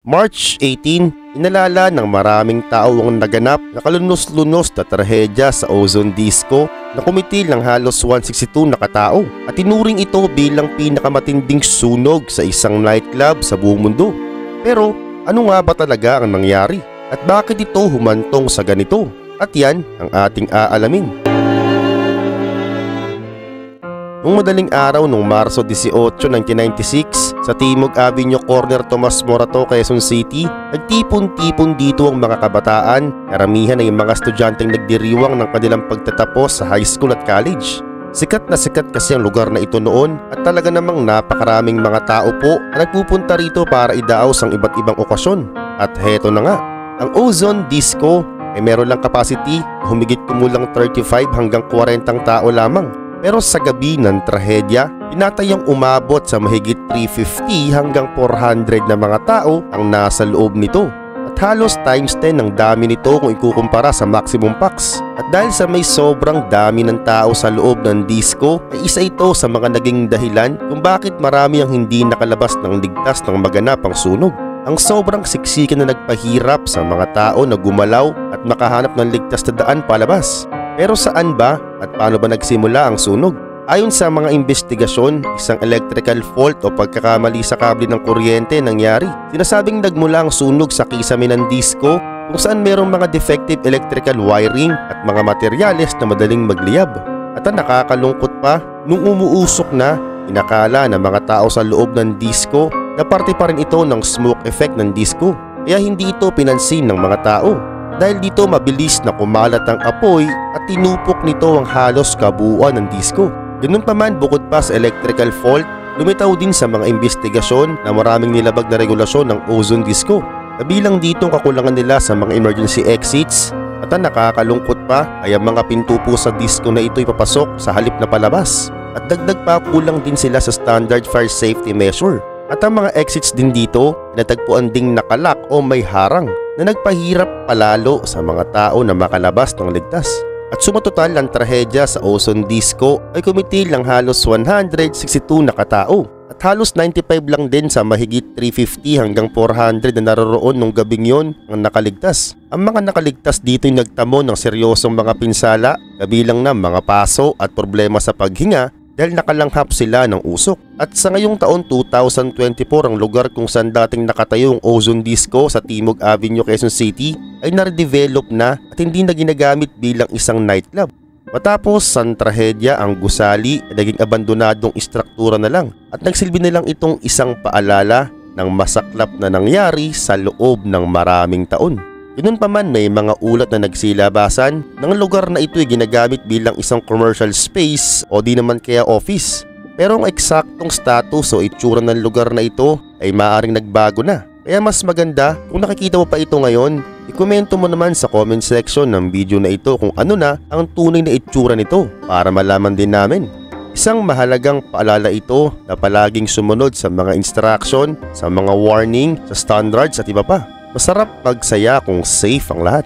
March 18, inalala ng maraming tao ang naganap na kalunos-lunos na trahedya sa Ozone Disco na kumitil ng halos 162 na katao at tinuring ito bilang pinakamatinding sunog sa isang nightclub sa buong mundo. Pero ano nga ba talaga ang nangyari at bakit ito humantong sa ganito? At yan ang ating aalamin. Noong madaling araw noong Marso 18, 1996 sa Timog Avenue Corner, Tomas Morato, Quezon City, nagtipon-tipon dito ang mga kabataan. Karamihan ay mga estudyanteng nagdiriwang ng kanilang pagtatapos sa high school at college. Sikat na sikat kasi ang lugar na ito noon at talaga namang napakaraming mga tao po na nagpupunta rito para idaos ang iba't ibang okasyon. At heto na nga, ang Ozone Disco ay meron lang capacity na humigit kumulang 35 hanggang 40 tao lamang. Pero sa gabi ng trahedya, tinatayang umabot sa mahigit 350 hanggang 400 na mga tao ang nasa loob nito. At halos times 10 ang dami nito kung ikukumpara sa maximum packs. At dahil sa may sobrang dami ng tao sa loob ng disco, ay isa ito sa mga naging dahilan kung bakit marami ang hindi nakalabas ng ligtas ng maganap ang sunog. Ang sobrang siksikan na nagpahirap sa mga tao na gumalaw at makahanap ng ligtas na daan palabas. Pero saan ba at paano ba nagsimula ang sunog? Ayon sa mga investigasyon, isang electrical fault o pagkakamali sa kable ng kuryente nangyari. Sinasabing nagmula ang sunog sa kisame ng disco kung saan merong mga defective electrical wiring at mga materyales na madaling magliyab. At ang nakakalungkot pa, nung umuusok na, inakala ng mga tao sa loob ng disco na parte pa rin ito ng smoke effect ng disco. Kaya hindi ito pinansin ng mga tao. Dahil dito mabilis na kumalat ang apoy at tinupok nito ang halos kabuuan ng disco. Ganun pa man, bukod pa sa electrical fault, lumitaw din sa mga investigasyon na maraming nilabag na regulasyon ng Ozone Disco. Kabilang dito ang kakulangan nila sa mga emergency exits at ang nakakalungkot pa ay ang mga pinto po sa disco na ito ipapasok sa halip na palabas. At dagdag pa, kulang din sila sa standard fire safety measure. At ang mga exits din dito, natagpuan ding nakalak o may harang na nagpahirap palalo sa mga tao na makalabas ng ligtas. At sumatotal ang trahedya sa Ozone Disco ay kumitil ng halos 162 na katao at halos 95 lang din sa mahigit 350 hanggang 400 na naroroon nung gabing yon ang nakaligtas. Ang mga nakaligtas dito ay nagtamo ng seryosong mga pinsala, kabilang na mga paso at problema sa paghinga dahil nakalanghap sila ng usok. At sa ngayong taon 2024, ang lugar kung saan dating nakatayo ang Ozone Disco sa Timog Avenue, Quezon City ay na-redevelop na at hindi na ginagamit bilang isang nightclub. Matapos ang trahedya, ang gusali ay naging abandonadong istruktura na lang at nagsilbi na lang itong isang paalala ng masaklap na nangyari sa loob ng maraming taon. Ganun pa man, may mga ulat na nagsilabasan ng lugar na ito ay ginagamit bilang isang commercial space o di naman kaya office. Pero ang eksaktong status o itsura ng lugar na ito ay maaaring nagbago na. Kaya mas maganda kung nakikita mo pa ito ngayon, ikomento mo naman sa comment section ng video na ito kung ano na ang tunay na itsura nito para malaman din namin. Isang mahalagang paalala ito na palaging sumunod sa mga instruction, sa mga warning, sa standards at iba pa. Masarap magsaya kung safe ang lahat.